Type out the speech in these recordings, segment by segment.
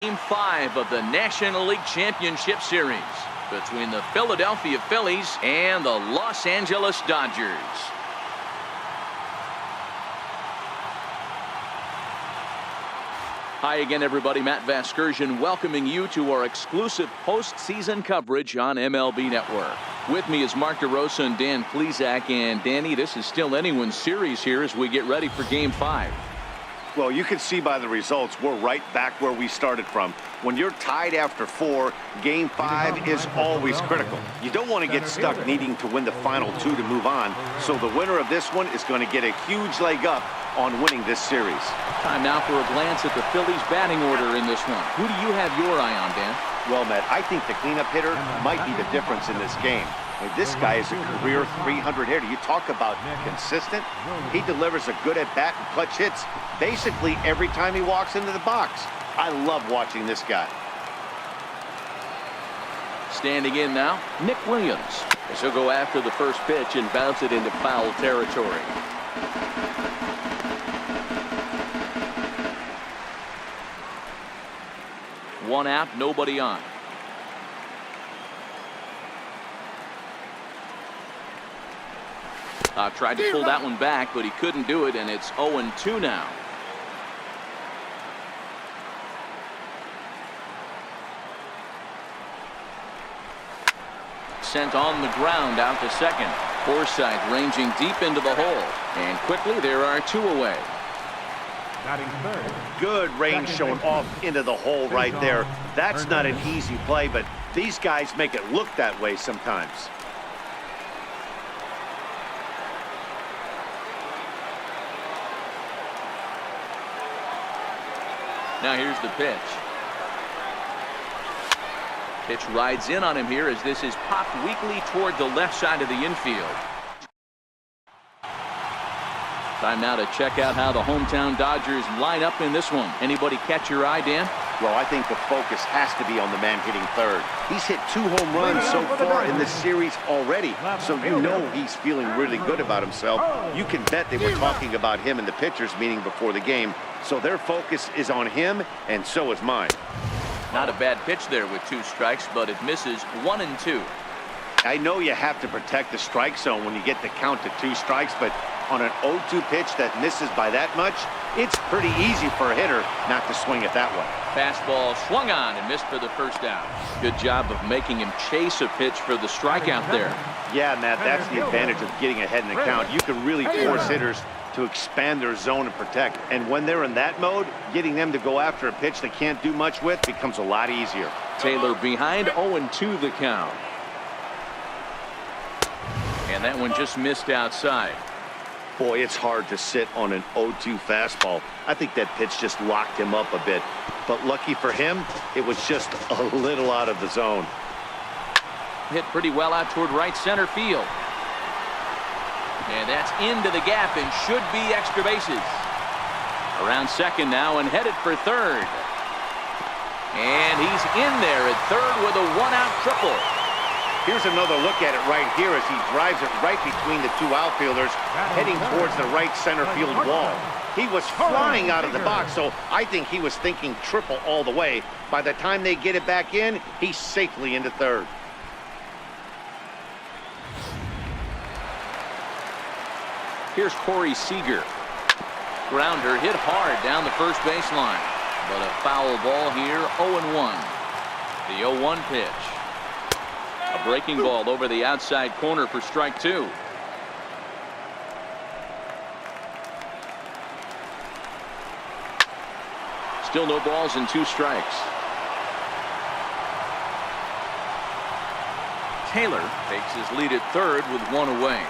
Game 5 of the National League Championship Series between the Philadelphia Phillies and the Los Angeles Dodgers. Hi again, everybody. Matt Vasgersian welcoming you to our exclusive postseason coverage on MLB Network. With me is Mark DeRosa and Dan Plesac. And Danny, this is still anyone's series here as we get ready for Game 5. Well, you can see by the results, we're right back where we started from. When you're tied after 4, Game 5 is always critical. You don't want to get stuck needing to win the final 2 to move on. So the winner of this one is going to get a huge leg up on winning this series. Time now for a glance at the Phillies batting order in this one. Who do you have your eye on, Dan? Well, Matt, I think the cleanup hitter might be the difference in this game. I mean, this guy is a career 300 hitter. You talk about consistent. He delivers a good at-bat and clutch hits basically every time he walks into the box. I love watching this guy. Standing in now, Nick Williams. As he'll go after the first pitch and bounce it into foul territory. One out, nobody on. Tried to pull that one back, but he couldn't do it, and it's 0-2 now. Sent on the ground out to second. Forsythe ranging deep into the hole, and quickly there are 2 away. Good range shown off into the hole right there. That's not an easy play, but these guys make it look that way sometimes. Now here's the pitch. Pitch rides in on him here as this is popped weakly toward the left side of the infield. Time now to check out how the hometown Dodgers line up in this one. Anybody catch your eye, Dan? Well, I think the focus has to be on the man hitting third. He's hit 2 home runs so far in this series already, so you know he's feeling really good about himself. You can bet they were talking about him in the pitchers meeting before the game, so their focus is on him, and so is mine. Not a bad pitch there with 2 strikes, but it misses 1-2. I know you have to protect the strike zone when you get the count to 2 strikes, but on an 0-2 pitch that misses by that much, it's pretty easy for a hitter not to swing it that way. Fastball swung on and missed for the first out. Good job of making him chase a pitch for the strikeout there. Yeah, Matt, that's the advantage of getting ahead in the count. You can really force hitters to expand their zone and protect. And when they're in that mode, getting them to go after a pitch they can't do much with becomes a lot easier. Taylor behind, 0-2 the count. And that one just missed outside. Boy, it's hard to sit on an 0-2 fastball. I think that pitch just locked him up a bit. But lucky for him, it was just a little out of the zone. Hit pretty well out toward right center field. And that's into the gap and should be extra bases. Around second now and headed for third. And he's in there at third with a 1-out triple. Here's another look at it right here as he drives it right between the 2 outfielders, heading towards the right center field wall. He was flying out of the box, so I think he was thinking triple all the way. By the time they get it back in, he's safely into third. Here's Corey Seager. Grounder hit hard down the first baseline. But a foul ball here, 0-1. The 0-1 pitch. A breaking ball over the outside corner for strike 2. Still no balls and 2 strikes. Taylor takes his lead at third with 1 away.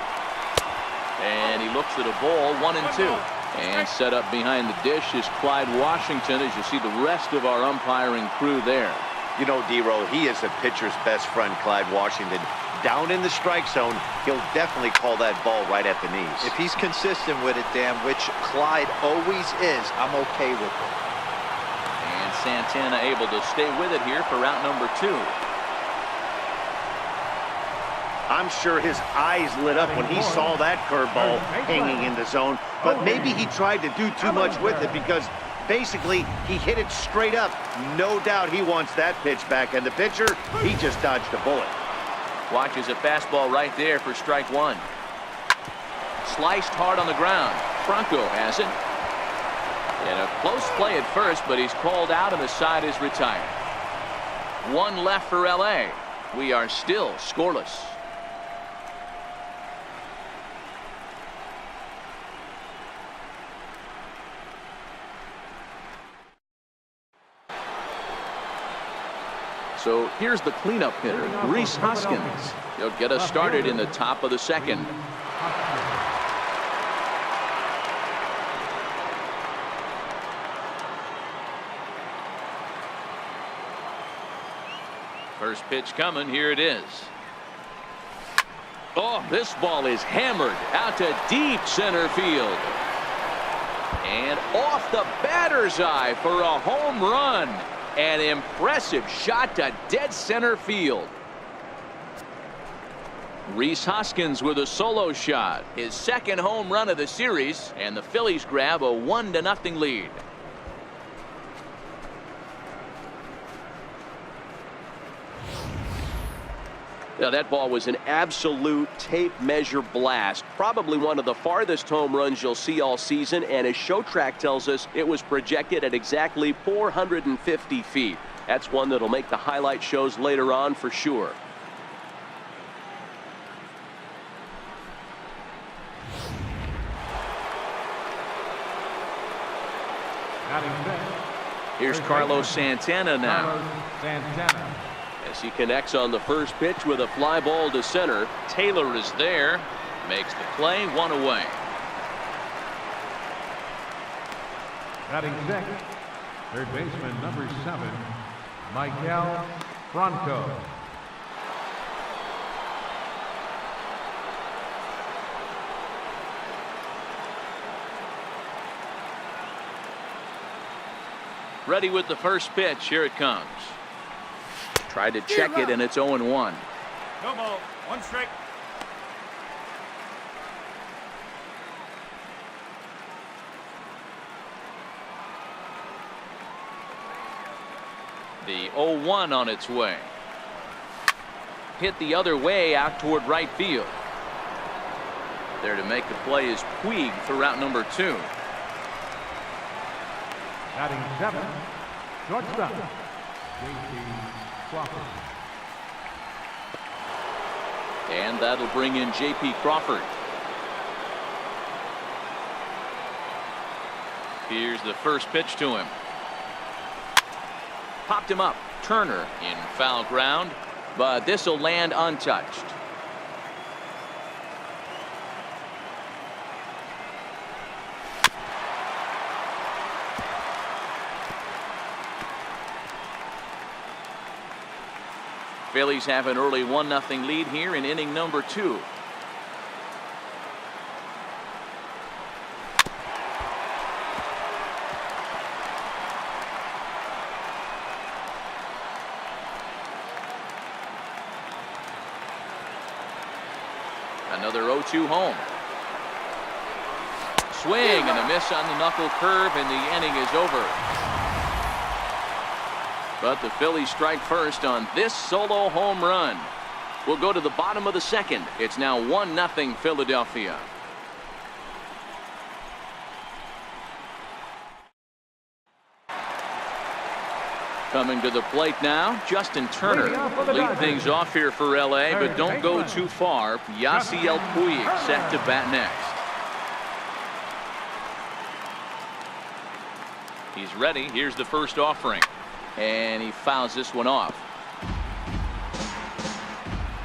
And he looks at a ball, 1-2. And set up behind the dish is Clyde Washington as you see the rest of our umpiring crew there. You know, D-Row, he is a pitcher's best friend, Clyde Washington. Down in the strike zone, he'll definitely call that ball right at the knees. If he's consistent with it, Dan, which Clyde always is, I'm okay with it. And Santana able to stay with it here for route number 2. I'm sure his eyes lit up when he saw that curveball hanging in the zone, but maybe he tried to do too much with it because Basically, he hit it straight up. No doubt he wants that pitch back. And the pitcher, he just dodged a bullet. Watches a fastball right there for strike one. Sliced hard on the ground. Franco has it. And a close play at first, but he's called out and the side is retired. One left for LA. We are still scoreless. So here's the cleanup hitter, Rhys Hoskins. He'll get us started in the top of the second. First pitch coming. Here it is. Oh, this ball is hammered out to deep center field. And off the batter's eye for a home run. An impressive shot to dead center field. Rhys Hoskins with a solo shot. His second home run of the series. And the Phillies grab a 1-0 lead. Now that ball was an absolute tape measure blast. Probably one of the farthest home runs you'll see all season, and as Show Track tells us, it was projected at exactly 450 feet. That's one that'll make the highlight shows later on for sure. Here's Carlos Santana now. As he connects on the first pitch with a fly ball to center. Taylor is there. Makes the play, one away. Batting second, third baseman number 7, Michael Franco. Ready with the first pitch. Here it comes. Tried to check it, and it's 0-1. No ball, one strike. The 0-1 on its way. Hit the other way out toward right field. There to make the play is Puig for route number 2. Batting 7, shortstop, J.P. Crawford. And that'll bring in J.P. Crawford. Here's the first pitch to him. Popped him up. Turner in foul ground, but this will land untouched. Phillies have an early 1-0 lead here in inning number 2. Another 0-2 home. Swing and a miss on the knuckle curve, and the inning is over. But the Phillies strike first on this solo home run. We'll go to the bottom of the second. It's now 1-0 Philadelphia. Coming to the plate now, Justin Turner. Lead things off here for LA, but don't go too far. Yasiel Puig set to bat next. He's ready. Here's the first offering. And he fouls this one off.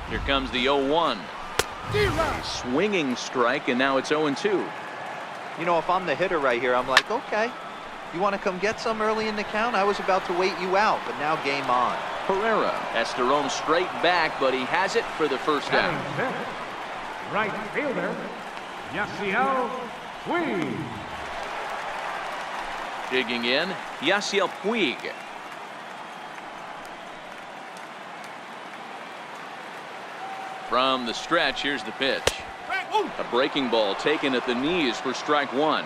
Here comes the 0-1. Swinging strike, and now it's 0-2. You know, if I'm the hitter right here, I'm like, okay, you want to come get some early in the count? I was about to wait you out, but now game on. Herrera has to roam straight back, but he has it for the first down. Right fielder, Yasiel Puig. Digging in, Yasiel Puig. From the stretch, here's the pitch. A breaking ball taken at the knees for strike 1.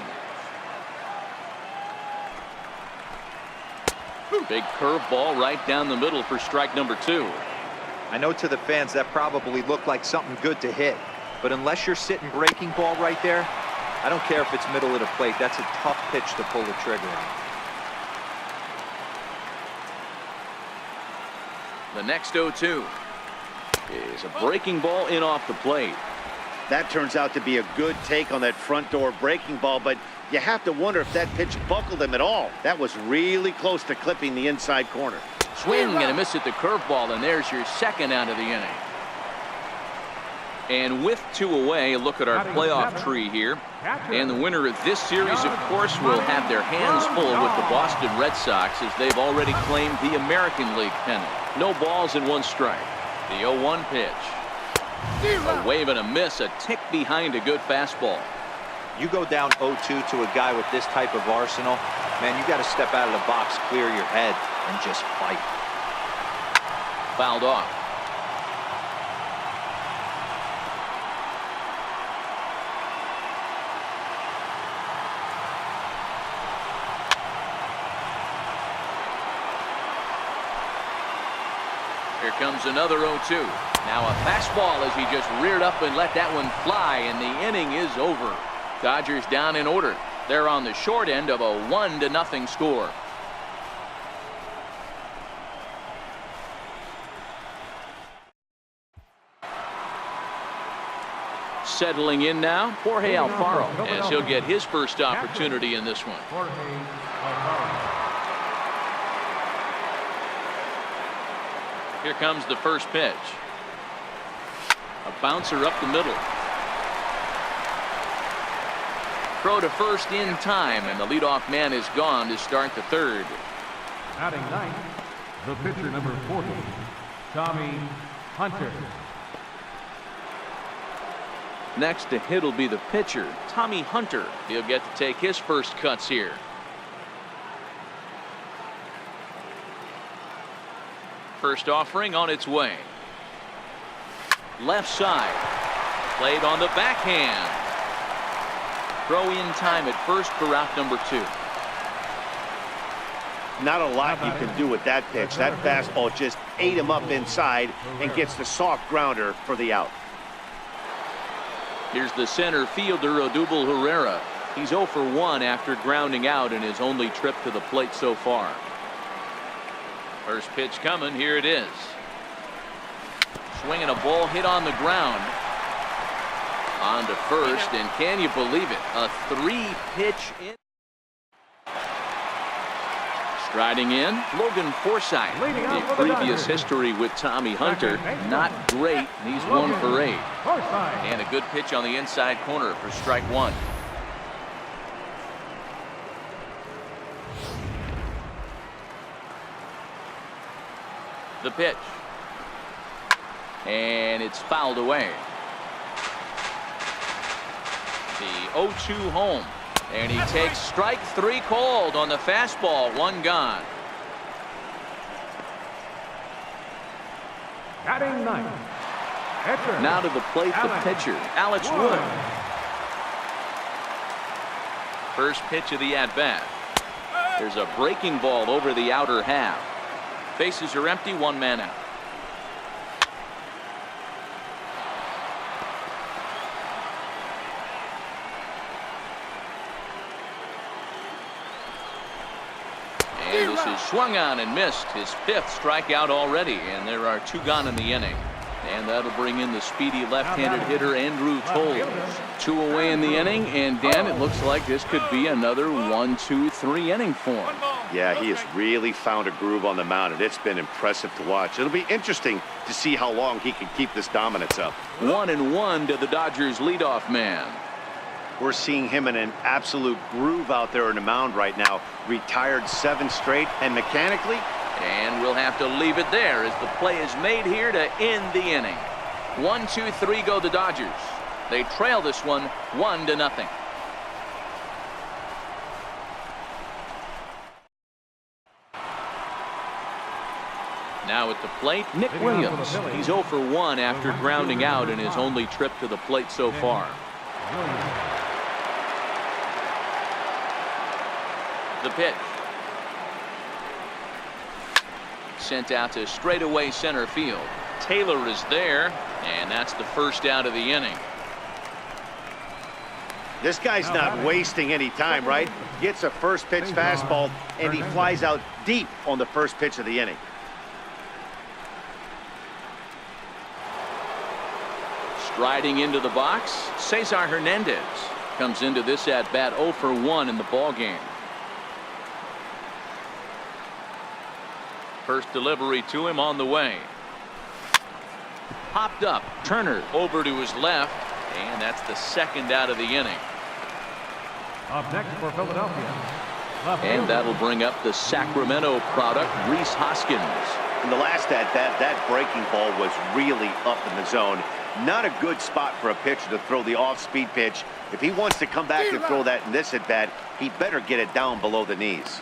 Big curveball right down the middle for strike number 2. I know to the fans that probably looked like something good to hit, but unless you're sitting breaking ball right there, I don't care if it's middle of the plate. That's a tough pitch to pull the trigger on. The next 0-2 is a breaking ball in off the plate. That turns out to be a good take on that front door breaking ball, but you have to wonder if that pitch buckled him at all. That was really close to clipping the inside corner. Swing and a miss at the curveball, and there's your second out of the inning. And with 2 away, look at our playoff tree here. And the winner of this series, of course, will have their hands full with the Boston Red Sox, as they've already claimed the American League pennant. No balls and 1 strike. The 0-1 pitch. A wave and a miss, a tick behind a good fastball. You go down 0-2 to a guy with this type of arsenal, man, you got to step out of the box, clear your head, and just fight. Fouled off. Here comes another 0-2. Now a fastball as he just reared up and let that one fly, and the inning is over. Dodgers down in order. They're on the short end of a 1-0 score. Settling in now, Jorge Alfaro, as he'll get his first opportunity in this one. Here comes the first pitch. A bouncer up the middle. Throw to first in time, and the leadoff man is gone to start the third. Batting ninth, the pitcher number 40, Tommy Hunter. Next to hit will be the pitcher, Tommy Hunter. He'll get to take his first cuts here. First offering on its way. Left side. Played on the backhand. Throw in time at first for out number 2. Not a lot you can do with that pitch. That fastball just ate him up inside and gets the soft grounder for the out. Here's the center fielder, Odubel Herrera. He's 0 for 1 after grounding out in his only trip to the plate so far. First pitch coming. Here it is. Swinging a ball hit on the ground. On to first, and can you believe it? A 3-pitch in. Striding in, Logan Forsythe. The previous history with Tommy Hunter, not great. He's 1 for 8. And a good pitch on the inside corner for strike 1. The pitch. And it's fouled away. The 0-2 home. And he takes strike 3 called on the fastball. 1 gone. Batting ninth, pitcher. Now to the plate, the pitcher, Alex Wood. First pitch of the at-bat. There's a breaking ball over the outer half. Bases are empty, 1 man out. And this is swung on and missed. His 5th strikeout already, and there are 2 gone in the inning. And that'll bring in the speedy left-handed hitter Andrew Toles. 2 away in the inning, and Dan, it looks like this could be another 1-2-3 inning for him. Yeah, he has really found a groove on the mound, and it's been impressive to watch. It'll be interesting to see how long he can keep this dominance up. 1-1 to the Dodgers leadoff man. We're seeing him in an absolute groove out there on the mound right now. Retired 7 straight, and mechanically, and we'll have to leave it there as the play is made here to end the inning. 1-2-3 go the Dodgers. They trail this one 1-0. Now at the plate, Nick Williams. He's 0 for 1 after grounding out in his only trip to the plate so far. The pitch. sent out to straightaway center field. Taylor is there, and that's the first out of the inning. This guy's not wasting any time, right? Gets a first pitch fastball, and he flies out deep on the first pitch of the inning. Striding into the box, Cesar Hernandez comes into this at bat 0 for 1 in the ball game. First delivery to him on the way. Popped up. Turner over to his left, and that's the second out of the inning. Up next for Philadelphia. And that'll bring up the Sacramento product, Rhys Hoskins. In the last at bat, that breaking ball was really up in the zone. Not a good spot for a pitcher to throw the off-speed pitch. If he wants to come back and throw that in this at bat, he better get it down below the knees.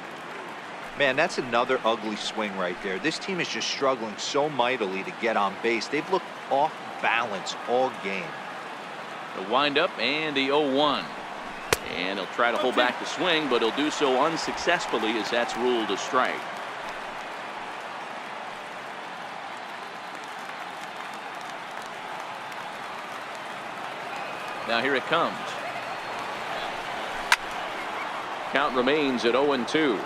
Man, that's another ugly swing right there. This team is just struggling so mightily to get on base. They've looked off balance all game. The windup and the 0-1. And he'll try to hold back the swing, but he'll do so unsuccessfully as that's ruled a strike. Now here it comes. Count remains at 0-2.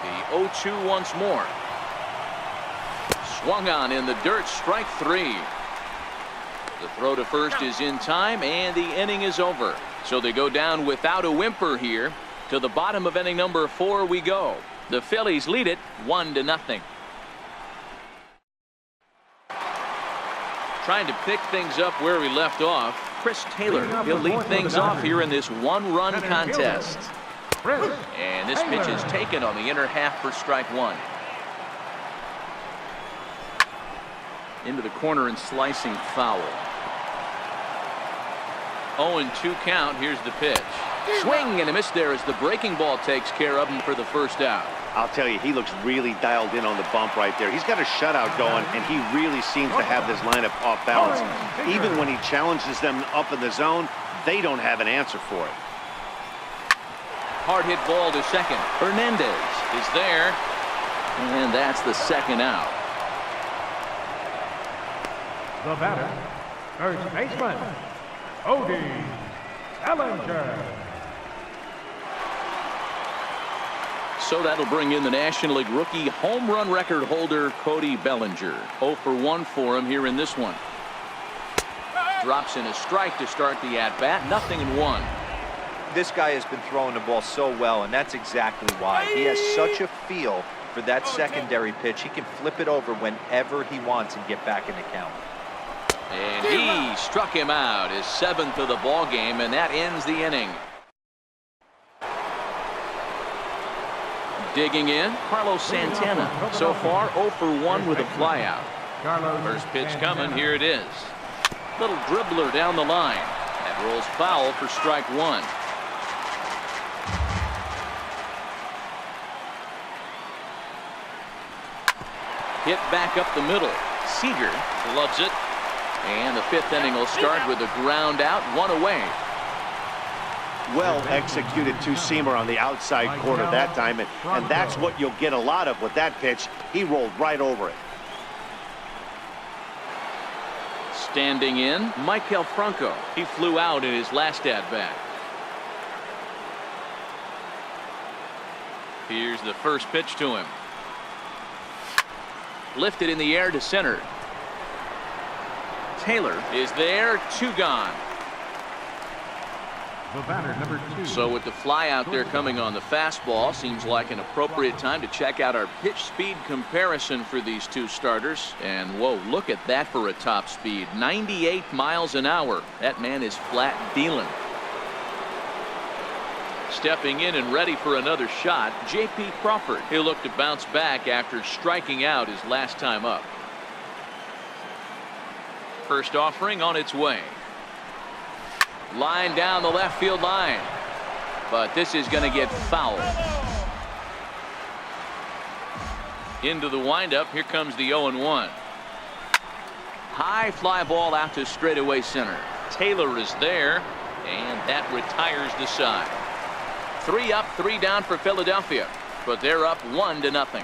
The 0-2 once more. Swung on in the dirt, strike 3. The throw to first is in time, and the inning is over. So they go down without a whimper here. To the bottom of inning number 4 we go. The Phillies lead it 1-0. Trying to pick things up where we left off. Chris Taylor, he'll lead things off here in this one-run contest. And this pitch is taken on the inner half for strike 1. Into the corner and slicing foul. 0-2 count. Here's the pitch. Swing and a miss there as the breaking ball takes care of him for the first out. I'll tell you, he looks really dialed in on the bump right there. He's got a shutout going, and he really seems to have this lineup off balance. Even when he challenges them up in the zone, they don't have an answer for it. Hard hit ball to second. Hernandez is there, and that's the second out. The batter, first baseman, Cody Bellinger. So that'll bring in the National League rookie home run record holder Cody Bellinger. 0 for 1 for him here in this one. Drops in a strike to start the at-bat. 0-1. This guy has been throwing the ball so well, and that's exactly why. He has such a feel for that secondary pitch. He can flip it over whenever he wants and get back in the count. And he struck him out, his 7th of the ball game, and that ends the inning. Digging in, Carlos Santana. So far, 0 for 1 with a flyout. First pitch coming, here it is. Little dribbler down the line. That rolls foul for strike 1. Hit back up the middle. Seager loves it. And the 5th inning will start with a ground out, 1 away. Well executed two-seamer on the outside corner that time, and that's what you'll get a lot of with that pitch. He rolled right over it. Standing in, Michael Franco. He flew out in his last at-bat. Here's the first pitch to him. Lifted in the air to center. Taylor is there, 2 gone. The batter, number 2. So with the fly out there coming on the fastball, seems like an appropriate time to check out our pitch speed comparison for these two starters. And whoa, look at that for a top speed. 98 miles an hour. That man is flat dealing. Stepping in and ready for another shot, J.P. Crawford. He'll look to bounce back after striking out his last time up. First offering on its way. Line down the left field line. But this is going to get fouled. Into the windup. Here comes the 0-1. High fly ball out to straightaway center. Taylor is there, and that retires the side. 3 up, 3 down for Philadelphia, but they're up 1-0.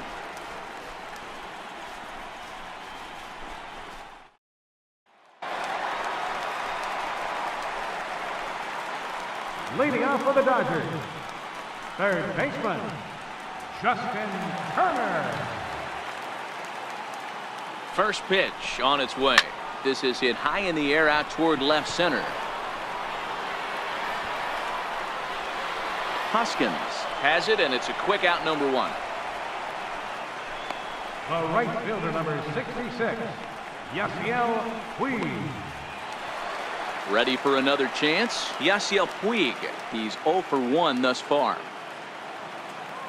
Leading off for the Dodgers, third baseman, Justin Turner. First pitch on its way. This is hit high in the air out toward left center. Hoskins has it, and it's a quick out, number 1. The right fielder, number 66, Yasiel Puig. Ready for another chance? Yasiel Puig. He's 0 for 1 thus far.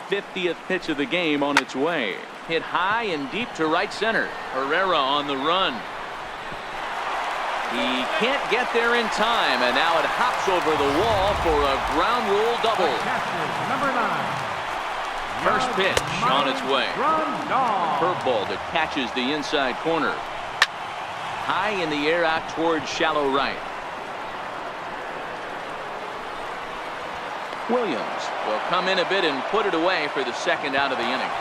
50th pitch of the game on its way. Hit high and deep to right center. Herrera on the run. He can't get there in time, and now it hops over the wall for a ground rule double. Number 9. First pitch on its way. Grandal. Curveball that catches the inside corner. High in the air out towards shallow right. Williams will come in a bit and put it away for the second out of the inning.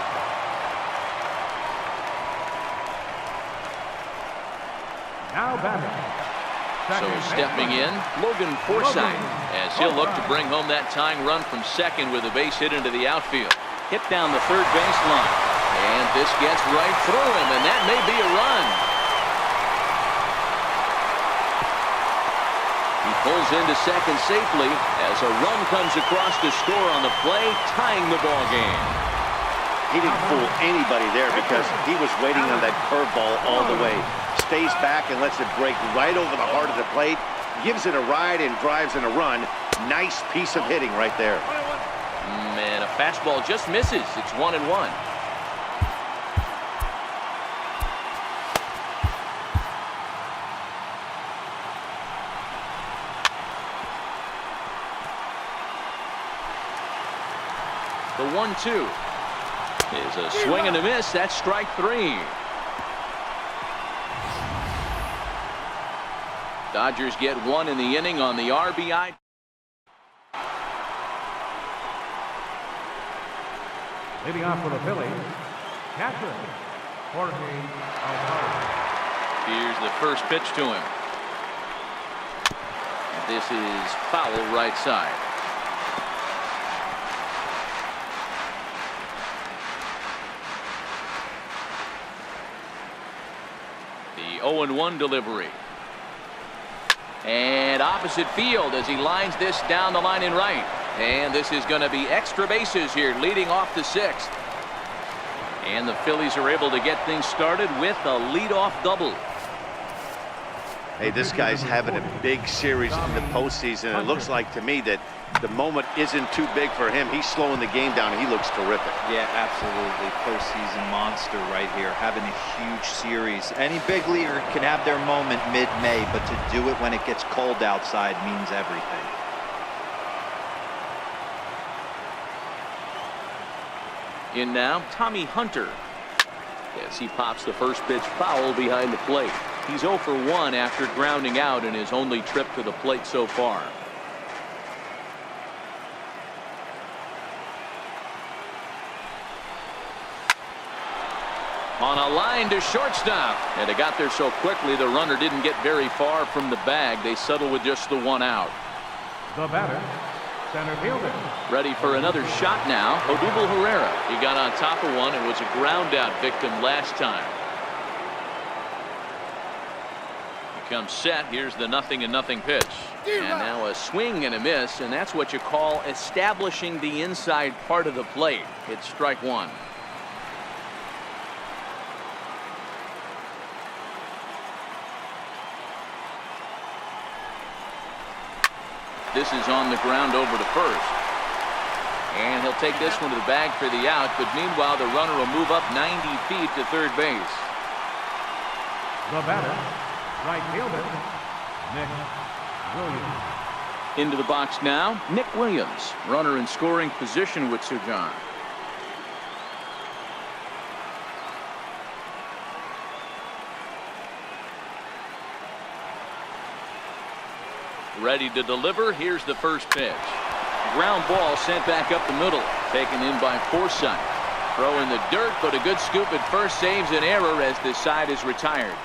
Now batting. So stepping in, Logan Forsythe, as he'll look to bring home that tying run from second with a base hit into the outfield. Hit down the third baseline, and this gets right through him, and that may be a run. He pulls into second safely as a run comes across to score on the play, tying the ball game. He didn't fool anybody there because he was waiting on that curveball all the way. Stays back and lets it break right over the heart of the plate. Gives it a ride and drives in a run. Nice piece of hitting right there. Man, a fastball just misses. It's 1-1. The 1-2 is a swing and a miss. That's strike 3. Dodgers get 1 in the inning on the RBI. Leading off for the Phillies, catcher, Jorge Alvarez. Here's the first pitch to him. This is foul right side. The 0-1 delivery. And opposite field as he lines this down the line in right. And this is going to be extra bases here, leading off the 6th. And the Phillies are able to get things started with a leadoff double. Hey, this guy's having a big series in the postseason. It looks like to me that the moment isn't too big for him. He's slowing the game down, and he looks terrific. Yeah, absolutely. Postseason monster right here, having a huge series. Any big leaguer can have their moment mid-May, but to do it when it gets cold outside means everything. In now, Tommy Hunter. As he pops the first pitch foul behind the plate. He's 0 for 1 after grounding out in his only trip to the plate so far. On a line to shortstop, and it got there so quickly the runner didn't get very far from the bag. They settle with just the 1 out. The batter, center fielder. Ready for another shot now. Odubel Herrera. He got on top of one and was a ground out victim last time. He comes set. Here's the 0-0 pitch. And now a swing and a miss, and that's what you call establishing the inside part of the plate. It's strike 1. This is on the ground over to first. And he'll take this one to the bag for the out, but meanwhile the runner will move up 90 feet to third base. The batter, right fielder, Nick Williams. Into the box now, Nick Williams, runner in scoring position with Sir John. Ready to deliver. Here's the first pitch. ground ball sent back up the middle. Taken in by Forsythe. Throw in the dirt, but a good scoop at first saves an error as this side is retired.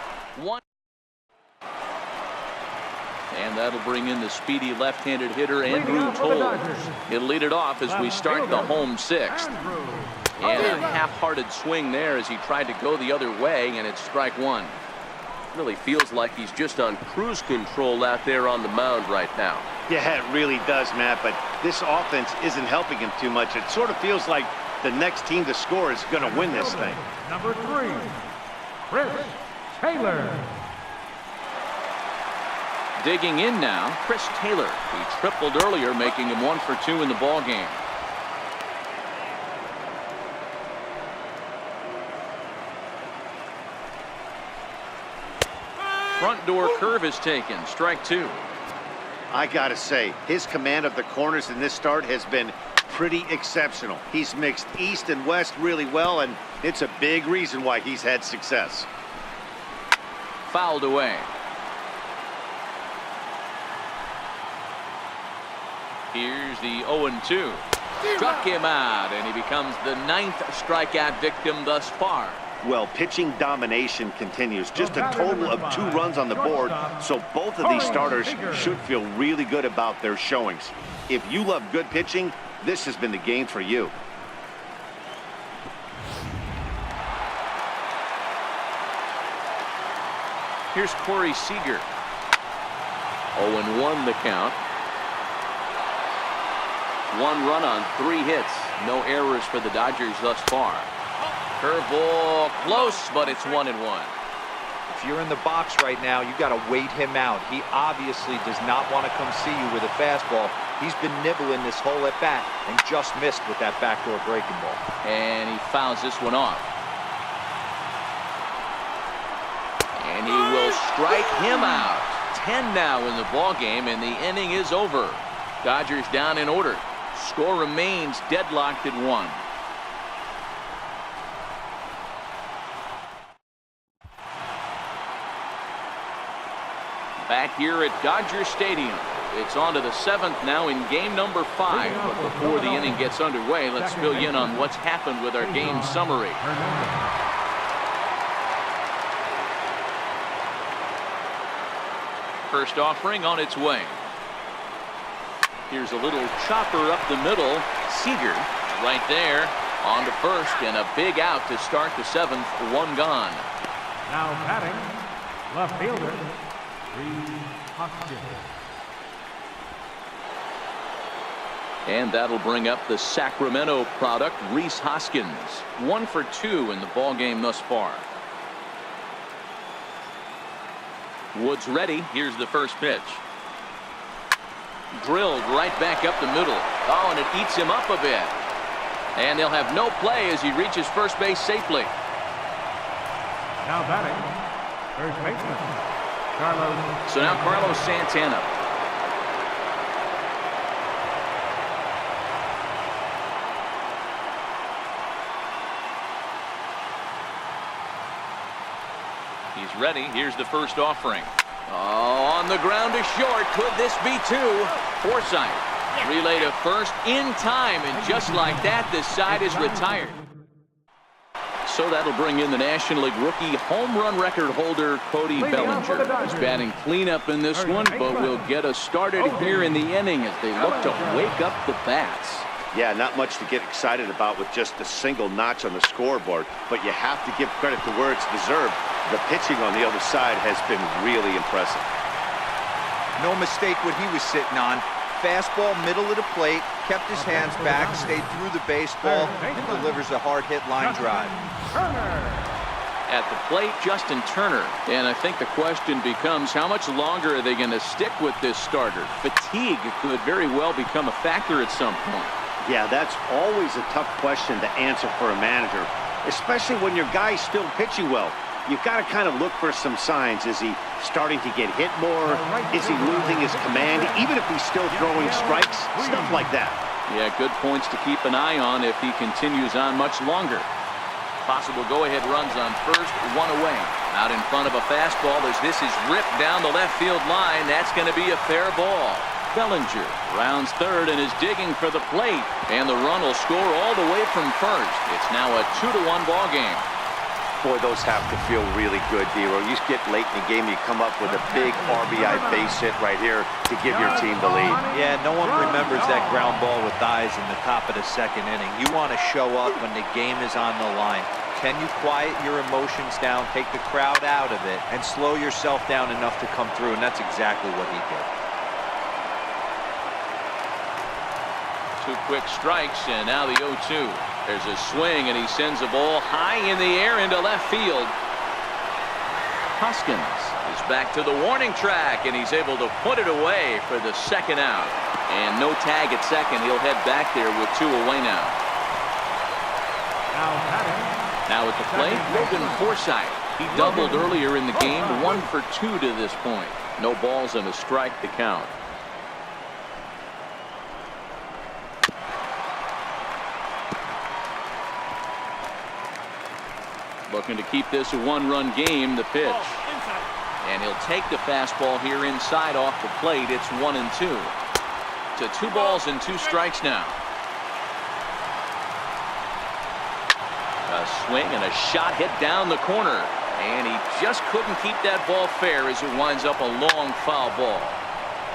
And that'll bring in the speedy left-handed hitter Andrew Toll. He'll lead it off as we start the home sixth. And a half-hearted swing there as he tried to go the other way, and it's strike one. Really feels like he's just on cruise control out there on the mound right now. Yeah, it really does, Matt, but this offense isn't helping him too much. It sort of feels like the next team to score is going to win this thing. Number 3, Chris Taylor. Digging in now, Chris Taylor. He tripled earlier, making him 1 for 2 in the ballgame. Front door curve is taken. Strike 2. I gotta say, his command of the corners in this start has been pretty exceptional. He's mixed east and west really well, and it's a big reason why he's had success. Fouled away. Here's the 0-2. Struck him out, and he becomes the 9th strikeout victim thus far. Well, pitching domination continues. Just a total of 2 runs on the board, so both of these starters should feel really good about their showings. If you love good pitching, this has been the game for you. Here's Corey Seager. 0-1 the count. 1 run on 3 hits. No errors for the Dodgers thus far. Curveball close, but it's 1-1. If you're in the box right now, you got to wait him out. He obviously does not want to come see you with a fastball. He's been nibbling this whole at bat and just missed with that backdoor breaking ball. And he fouls this one off. And he will strike him out. 10 now in the ball game, and the inning is over. Dodgers down in order. Score remains deadlocked at 1. Back here at Dodger Stadium. It's on to the 7th now in game number 5. But before the inning gets underway, let's fill you in on what's happened with our game summary. First offering on its way. Here's a little chopper up the middle. Seager right there on to first, and a big out to start the 7th. 1 gone. Now batting, left fielder, Reese Hoskins. And that'll bring up the Sacramento product, Reese Hoskins. 1 for 2 in the ball game thus far. Woods ready. Here's the first pitch. Drilled right back up the middle. Oh, and it eats him up a bit. And they'll have no play as he reaches first base safely. Now batting, first baseman, Carlos. So now Carlos Santana. He's ready. Here's the first offering. Oh, on the ground to short. Could this be 2? Forsythe relay to first in time, and just like that, this side is retired. So that'll bring in the National League rookie home run record holder Cody Bellinger. He's batting cleanup in this one, but will get us started here in the inning as they look to wake up the bats. Yeah, not much to get excited about with just a single notch on the scoreboard, but you have to give credit to where it's deserved. The pitching on the other side has been really impressive. No mistake what he was sitting on. Fastball middle of the plate, kept his hands back, stayed through the baseball, and delivers a hard hit line drive. At the plate, Justin Turner. And I think the question becomes, how much longer are they going to stick with this starter? Fatigue could very well become a factor at some point. Yeah, that's always a tough question to answer for a manager, especially when your guy's still pitching well. You've got to kind of look for some signs. Is he starting to get hit more? Is he losing his command, even if he's still throwing strikes? Stuff like that. Yeah, good points to keep an eye on if he continues on much longer. Possible go-ahead runs on first, 1 away. Out in front of a fastball as this is ripped down the left field line. That's going to be a fair ball. Bellinger rounds third and is digging for the plate. And the run will score all the way from first. It's now a 2-1 ball game. Boy, those have to feel really good, Dero. You get late in the game, you come up with a big RBI base hit right here to give your team the lead. Yeah, no one remembers that ground ball with eyes in the top of the second inning. You want to show up when the game is on the line. Can you quiet your emotions down, take the crowd out of it, and slow yourself down enough to come through? And that's exactly what he did. 2 quick strikes, and now the 0-2. There's a swing, and he sends a ball high in the air into left field. Hoskins is back to the warning track, and he's able to put it away for the second out. And no tag at second. He'll head back there with 2 away now. Now at the plate, Logan Forsythe. He doubled earlier in the game, 1 for 2 to this point. No balls and a strike to count. Looking to keep this a 1-run game. The pitch. And he'll take the fastball here inside off the plate. It's 1-2. To 2 balls and 2 strikes now. A swing and a shot hit down the corner. And he just couldn't keep that ball fair as it winds up a long foul ball.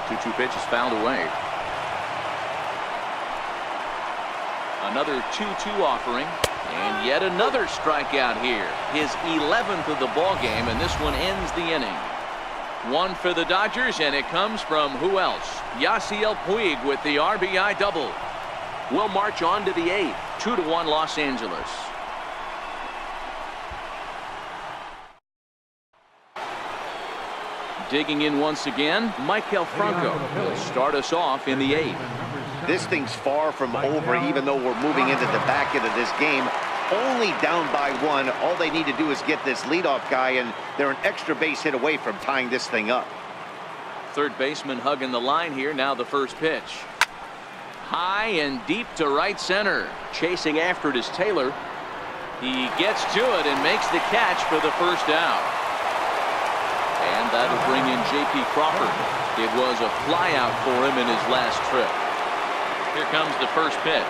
2-2 pitch is fouled away. Another 2-2 offering. And yet another strikeout here. His 11th of the ball game, and this one ends the inning. 1 for the Dodgers, and it comes from who else? Yasiel Puig with the RBI double. We'll march on to the 8th. 2-1 Los Angeles. Digging in once again, Maikel Franco will start us off in the 8th. This thing's far from over, even though we're moving into the back end of this game. Only down by 1. All they need to do is get this leadoff guy, and they're an extra base hit away from tying this thing up. Third baseman hugging the line here. Now the first pitch. High and deep to right center. Chasing after it is Taylor. He gets to it and makes the catch for the first out. And that'll bring in J.P. Crawford. It was a flyout for him in his last trip. Here comes the first pitch.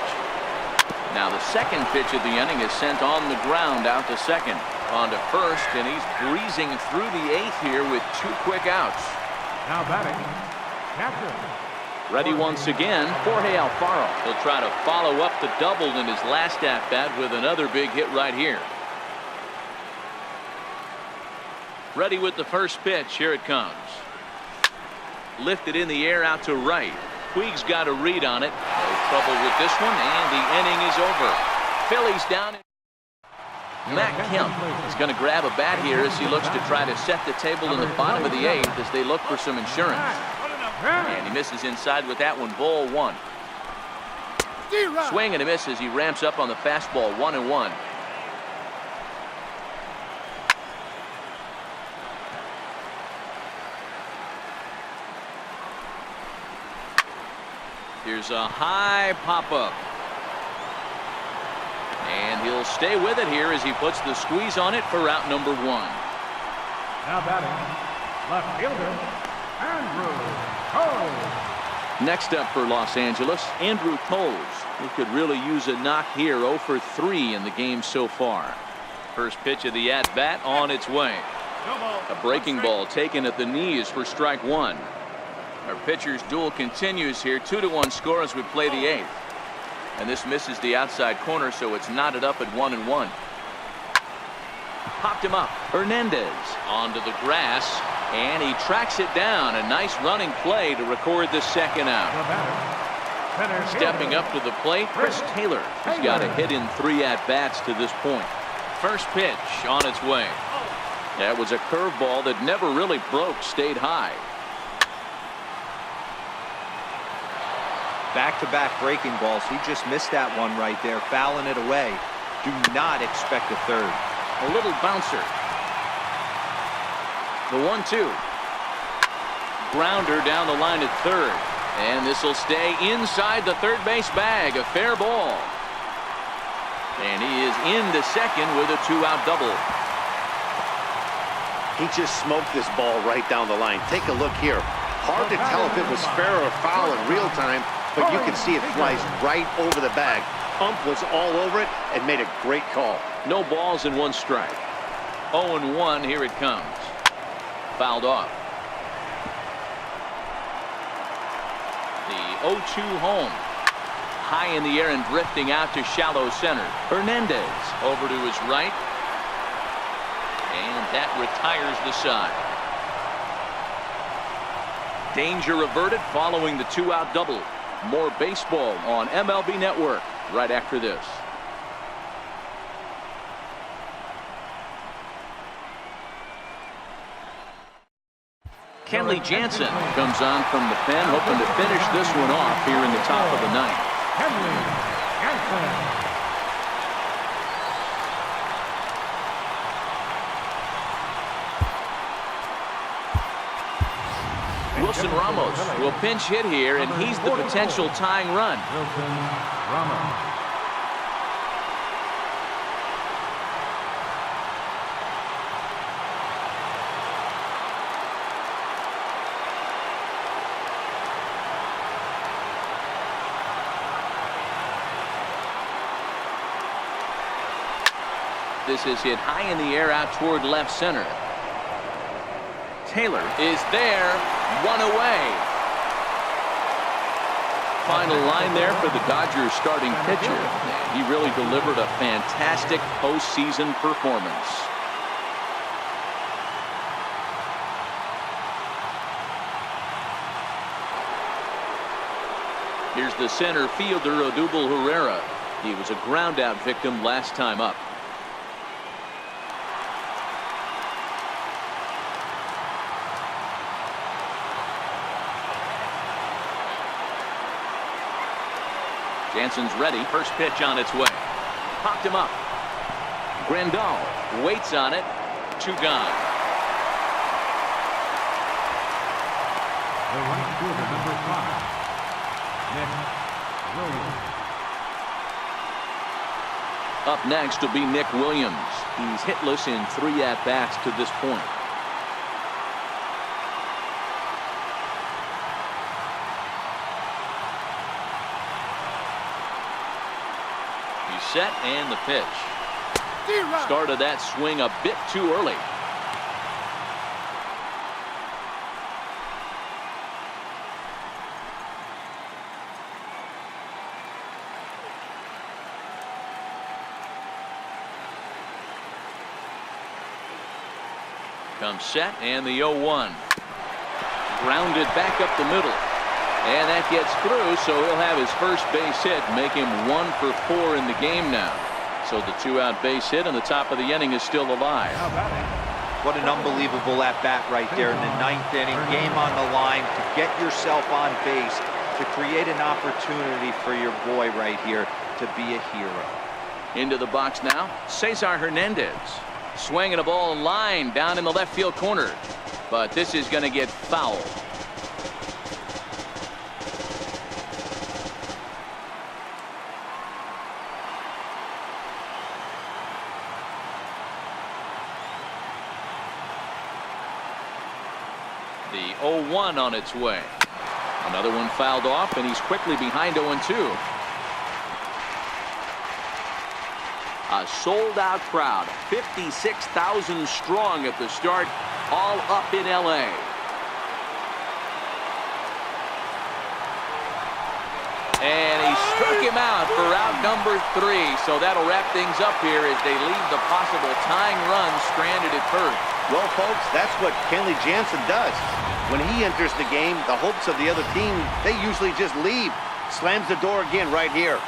Now the second pitch of the inning is sent on the ground out to second. On to first, and he's breezing through the 8th here with 2 quick outs. Now batting, catcher. Ready once again, Jorge Alfaro. He'll try to follow up the double in his last at-bat with another big hit right here. Ready with the first pitch. Here it comes. Lifted in the air out to right. Puig's got a read on it. No trouble with this one, and the inning is over. Phillies down. Matt Kemp is going to grab a bat here as he looks to try to set the table in the bottom of the 8th as they look for some insurance. And he misses inside with that one. Ball 1. Swing and a miss as he ramps up on the fastball. 1-1. Here's a high pop-up. And he'll stay with it here as he puts the squeeze on it for out number 1. Now batting, left fielder, Andrew Toles. Next up for Los Angeles, Andrew Toles. He could really use a knock here. 0 for 3 in the game so far. First pitch of the at-bat on its way. A breaking ball taken at the knees for strike 1. Our pitcher's duel continues here. 2-1 score as we play the 8th. And this misses the outside corner, so it's knotted up at 1-1. Popped him up. Hernandez onto the grass, and he tracks it down. A nice running play to record the second out. Stepping up to the plate, Chris Taylor. He's got a hit in 3 at-bats to this point. First pitch on its way. That was a curveball that never really broke, stayed high. Back-to-back breaking balls. He just missed that one right there, fouling it away. Do not expect a third. A little bouncer. The 1-2. Grounder down the line at third. And this will stay inside the third base bag. A fair ball. And he is into second with a 2-out double. He just smoked this ball right down the line. Take a look here. Hard to tell if it was fair or foul in real time, but you can see it flies right over the bag. Ump was all over it and made a great call. No balls and 1 strike. 0-1, here it comes. Fouled off. The 0-2 home. High in the air and drifting out to shallow center. Hernandez over to his right. And that retires the side. Danger averted following the 2-out double. More baseball on MLB Network right after this. Kenley Jansen comes on from the pen, hoping to finish this one off here in the top of the 9th. Kenley Jansen. Wilson Ramos will pinch hit here, and he's the potential tying run. Wilson Ramos. This is hit high in the air out toward left center. Taylor is there, 1 away. Final line there for the Dodgers starting pitcher. He really delivered a fantastic postseason performance. Here's the center fielder, Odubel Herrera. He was a ground out victim last time up. Jansen's ready. First pitch on its way. Popped him up. Grandal waits on it. 2 gone. The right fielder, number 5, Nick Williams. Up next will be Nick Williams. He's hitless in 3 at-bats to this point. Set and the pitch. Started that swing a bit too early. Comes set and the 0-1. Grounded back up the middle. And that gets through, so he'll have his first base hit, make him 1 for 4 in the game now. So the 2-out base hit on the top of the inning is still alive. What an unbelievable at-bat right there in the 9th inning. Game on the line to get yourself on base, to create an opportunity for your boy right here to be a hero. Into the box now, Cesar Hernandez. Swinging a ball line down in the left field corner. But this is going to get fouled. The 0-1 on its way. Another one fouled off, and he's quickly behind 0-2. A sold-out crowd, 56,000 strong at the start, all up in L.A. And he struck him out for out number 3. So that'll wrap things up here as they leave the possible tying run stranded at first. Well, folks, that's what Kenley Jansen does. When he enters the game, the hopes of the other team, they usually just leave. Slams the door again right here.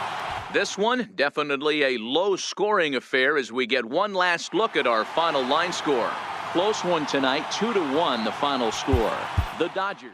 This one, definitely a low-scoring affair as we get one last look at our final line score. Close one tonight, 2-1 the final score. The Dodgers.